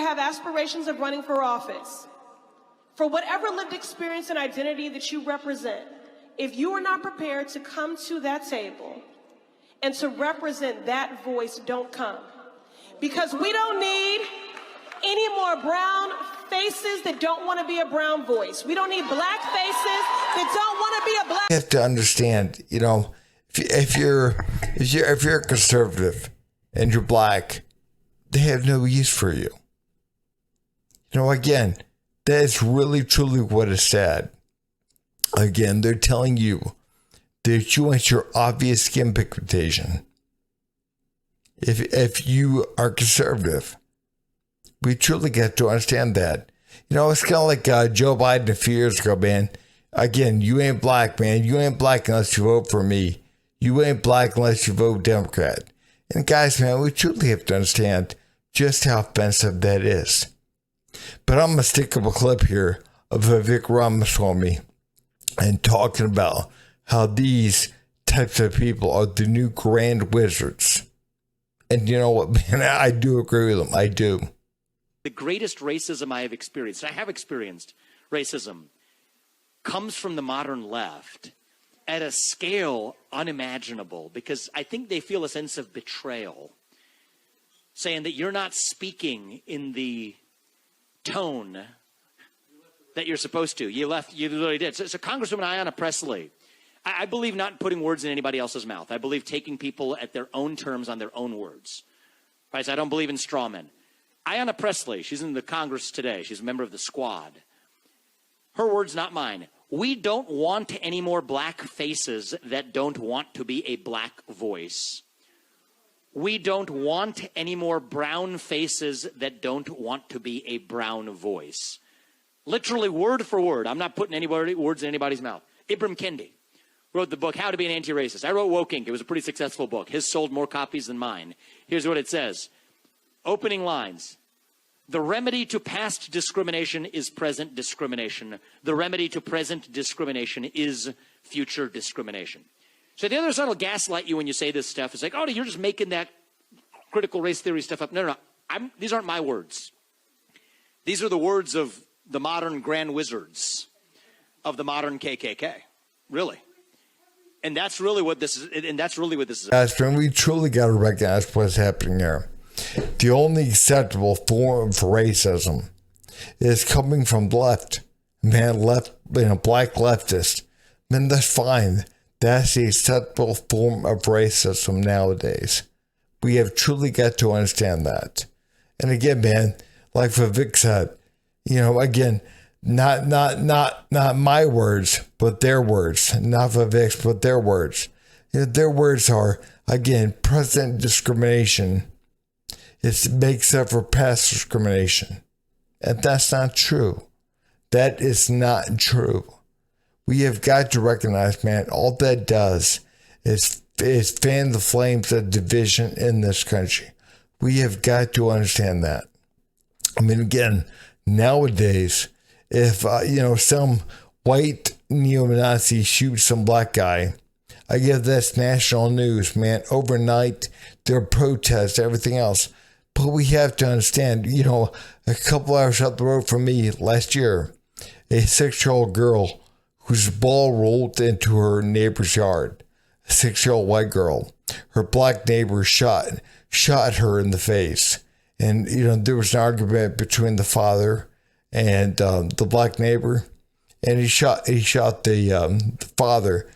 have aspirations of running for office, for whatever lived experience and identity that you represent, if you are not prepared to come to that table and to represent that voice, don't come. Because we don't need any more brown faces that don't want to be a brown voice. We don't need black faces that don't want to be a black. You have to understand, you know, if you're a conservative and you're black, they have no use for you. You know, again, that is really truly what is said. Again, they're telling you that you want your obvious skin pigmentation. If you are conservative, we truly get to understand that. You know, it's kind of like Joe Biden a few years ago, man. Again, you ain't black, man. You ain't black unless you vote for me. You ain't black unless you vote Democrat. And guys, man, we truly have to understand just how offensive that is. But I'm going to stick up a clip here of Vivek Ramaswamy and talking about how these types of people are the new grand wizards. And you know what, man, I do agree with them. I do. The greatest racism I have experienced racism, comes from the modern left at a scale unimaginable, because I think they feel a sense of betrayal, saying that you're not speaking in the tone that you're supposed to. You literally did. So Congresswoman Ayanna Pressley, I believe not in putting words in anybody else's mouth. I believe taking people at their own terms on their own words. Right? So I don't believe in straw men. Ayanna Pressley, she's in the Congress today. She's a member of the squad. Her words, not mine. We don't want any more black faces that don't want to be a black voice. We don't want any more brown faces that don't want to be a brown voice. Literally word for word. I'm not putting words in anybody's mouth. Ibram Kendi wrote the book, How to Be an Anti-Racist. I wrote Woke Inc. It was a pretty successful book. His sold more copies than mine. Here's what it says. Opening lines. The remedy to past discrimination is present discrimination. The remedy to present discrimination is future discrimination. So the other side will gaslight you when you say this stuff. It's like, oh, you're just making that critical race theory stuff up. No. These aren't my words. These are the words of the modern grand wizards of the modern KKK. Really. And that's really what this is. Guys, man, we truly got to recognize what's happening here. The only acceptable form of racism is coming from the left. Man, black leftist. Man, that's fine. That's the acceptable form of racism nowadays. We have truly got to understand that. And again, man, like Vivek said, you know, again, not my words, but their words. Not Vivek's, but their words. You know, their words are, again, present discrimination. It makes up for past discrimination. And that's not true. That is not true. We have got to recognize, man, all that does is fan the flames of division in this country. We have got to understand that. I mean, again, nowadays, if, some white neo-Nazi shoots some black guy, I guess that's national news, man. Overnight, there are protests, everything else. But we have to understand, you know, a couple hours up the road from me last year, a 6-year-old girl whose ball rolled into her neighbor's yard, a 6-year-old white girl, her black neighbor shot her in the face. And, you know, there was an argument between the father and the black neighbor, and he shot the father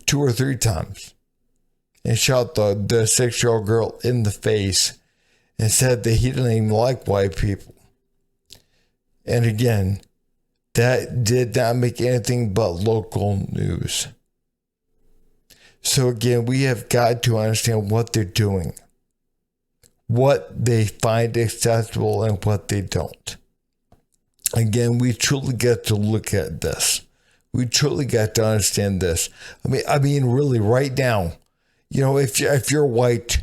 2 or 3 times, and shot the 6-year-old girl in the face, and said that he didn't even like white people. And again, that did not make anything but local news. So again, we have got to understand what they're doing, what they find acceptable and what they don't. Again, we truly get to look at this. We truly got to understand this. I mean, really, right now, you know, if you're white,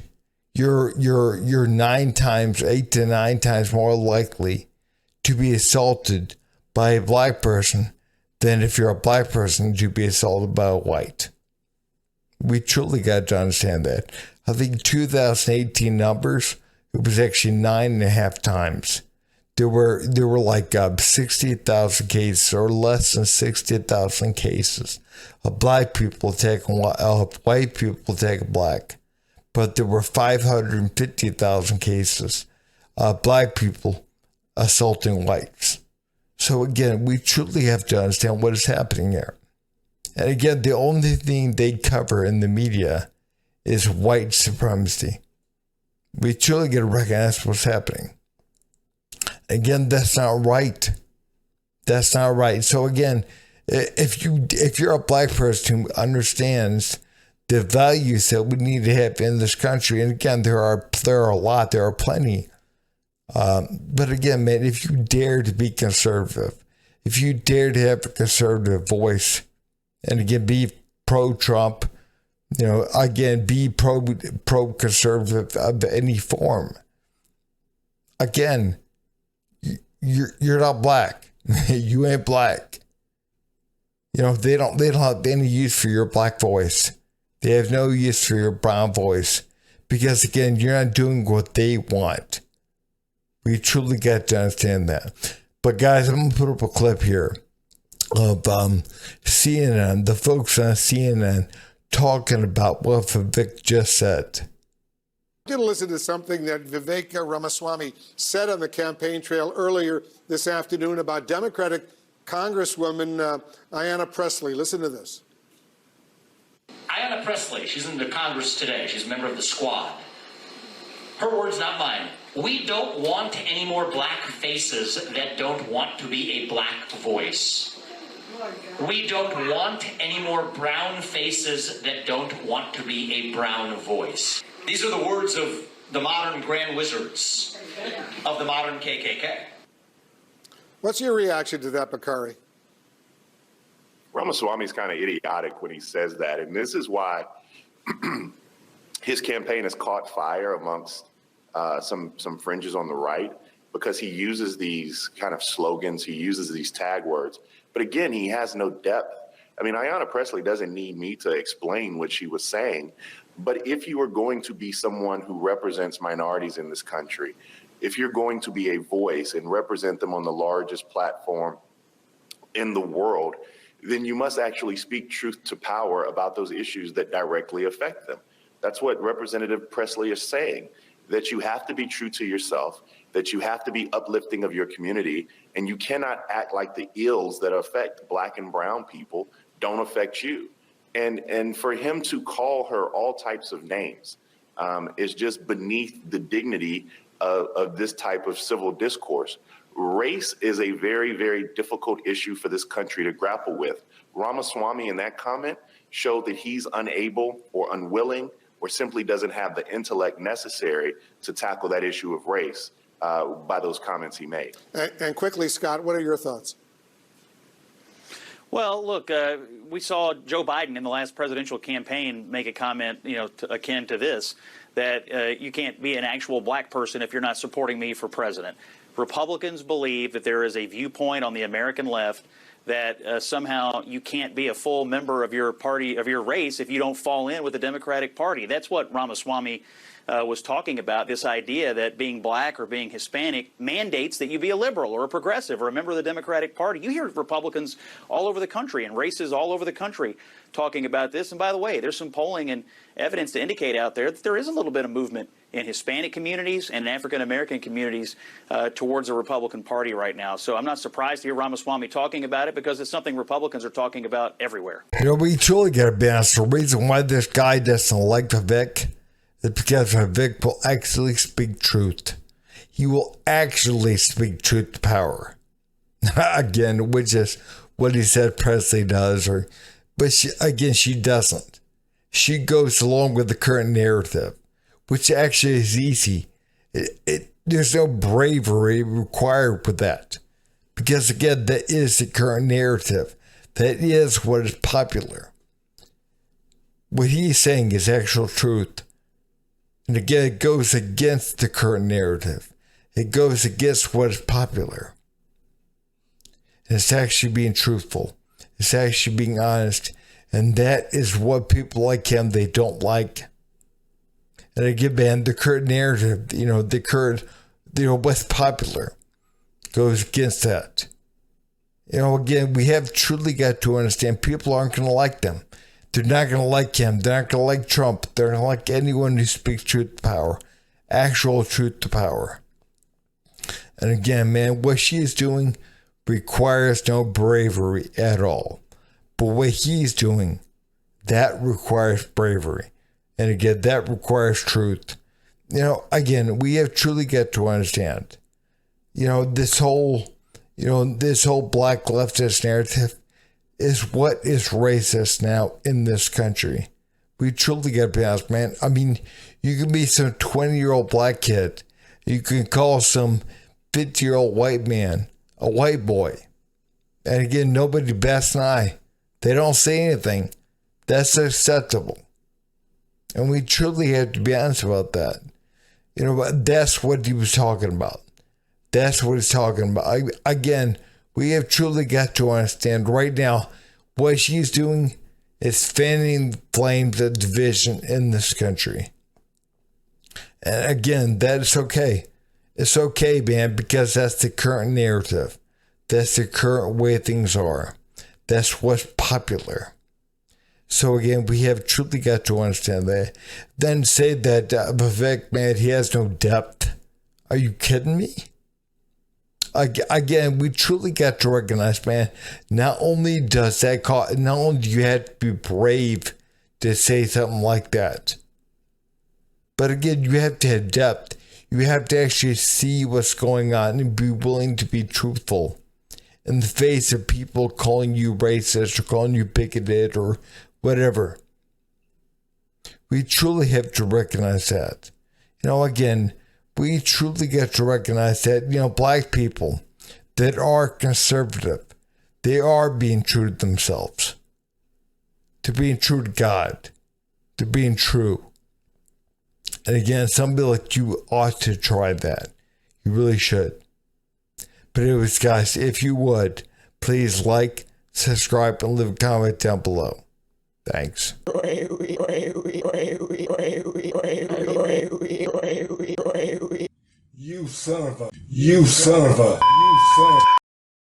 you're 8 to 9 times more likely to be assaulted by a black person than if you're a black person to be assaulted by a white. We truly got to understand that. I think 2018 numbers, it was actually 9.5 times there were like 60,000 cases or less than 60,000 cases of black people attacking white people attacking black. But there were 550,000 cases of black people assaulting whites. So again, we truly have to understand what is happening here. And again, the only thing they cover in the media is white supremacy. We truly got to recognize what's happening. Again, that's not right. That's not right. So again, if you're a black person who understands the values that we need to have in this country, and again, there are a lot, there are plenty. But again, man, if you dare to be conservative, if you dare to have a conservative voice, and again, be pro-Trump, again, be pro-conservative of any form. Again, you're not black. You ain't black. They don't have any use for your black voice. They have no use for your brown voice, because again, you're not doing what they want. We truly got to understand that. But guys, I'm gonna put up a clip here of CNN, the folks on CNN talking about what Vivek just said. I'm going to listen to something that Vivek Ramaswamy said on the campaign trail earlier this afternoon about Democratic Congresswoman Ayanna Pressley. Listen to this. Ayanna Pressley, she's in the Congress today. She's a member of the squad. Her words, not mine. We don't want any more black faces that don't want to be a black voice. We don't want any more brown faces that don't want to be a brown voice. These are the words of the modern grand wizards of the modern KKK. What's your reaction to that, Bakari? Ramaswamy's kind of idiotic when he says that, and this is why his campaign has caught fire amongst some fringes on the right, because he uses these kind of slogans, he uses these tag words, but again, he has no depth. I mean, Ayanna Pressley doesn't need me to explain what she was saying, but if you are going to be someone who represents minorities in this country, if you're going to be a voice and represent them on the largest platform in the world, then you must actually speak truth to power about those issues that directly affect them. That's what Representative Pressley is saying, that you have to be true to yourself, that you have to be uplifting of your community, and you cannot act like the ills that affect black and brown people don't affect you. And for him to call her all types of names is just beneath the dignity of this type of civil discourse. Race is a very, very difficult issue for this country to grapple with. Ramaswamy in that comment showed that he's unable or unwilling or simply doesn't have the intellect necessary to tackle that issue of race by those comments he made. And quickly, Scott, what are your thoughts? Well, look, we saw Joe Biden in the last presidential campaign make a comment, akin to this, that you can't be an actual black person if you're not supporting me for president. Republicans believe that there is a viewpoint on the American left that somehow you can't be a full member of your party, of your race, if you don't fall in with the Democratic Party. That's what Ramaswamy was talking about, this idea that being black or being Hispanic mandates that you be a liberal or a progressive or a member of the Democratic Party. You hear Republicans all over the country and races all over the country talking about this. And by the way, there's some polling and evidence to indicate out there that there is a little bit of movement in Hispanic communities and African-American communities towards the Republican Party right now. So I'm not surprised to hear Ramaswamy talking about it, because it's something Republicans are talking about everywhere. We truly got to be honest. The reason why this guy doesn't like Vivek is because Vivek will actually speak truth. He will actually speak truth to power. Again, which is what he said Pressley does. But she doesn't. She goes along with the current narrative, which actually is easy. There's no bravery required with that. Because again, that is the current narrative. That is what is popular. What he's saying is actual truth. And again, it goes against the current narrative. It goes against what is popular. And it's actually being truthful. It's actually being honest. And that is what people like him, they don't like. And again, man, the current narrative, what's popular. goes against that. You know, again, we have truly got to understand people aren't going to like them. They're not going to like him. They're not going to like Trump. They're going to like anyone who speaks truth to power, actual truth to power. And again, man, what she is doing requires no bravery at all. But what he's doing, that requires bravery. And again, that requires truth. You know, again, we have truly got to understand, you know, this whole black leftist narrative is what is racist now in this country. We truly got to be honest, man. I mean, you can be some 20-year-old black kid. You can call some 50-year-old white man a white boy. And again, nobody bats an eye. They don't say anything. That's acceptable. And we truly have to be honest about that. You know, but that's what he was talking about. That's what he's talking about. Again, we have truly got to understand right now what she's doing is fanning the flames of division in this country. And again, that is okay. It's okay, man, because that's the current narrative. That's the current way things are. That's what's popular. So again, we have truly got to understand that. Then say that Vivek, man, he has no depth. Are you kidding me? Again, we truly got to recognize, man, not only do you have to be brave to say something like that, but again, you have to have depth. You have to actually see what's going on and be willing to be truthful in the face of people calling you racist or calling you bigoted or whatever. We truly have to recognize that. You know, again, we truly get to recognize that, you know, black people that are conservative, they are being true to themselves, to being true to God, to being true. And again, somebody like you ought to try that. You really should. But anyways, guys, if you would, please like, subscribe, and leave a comment down below. Thanks. You son of a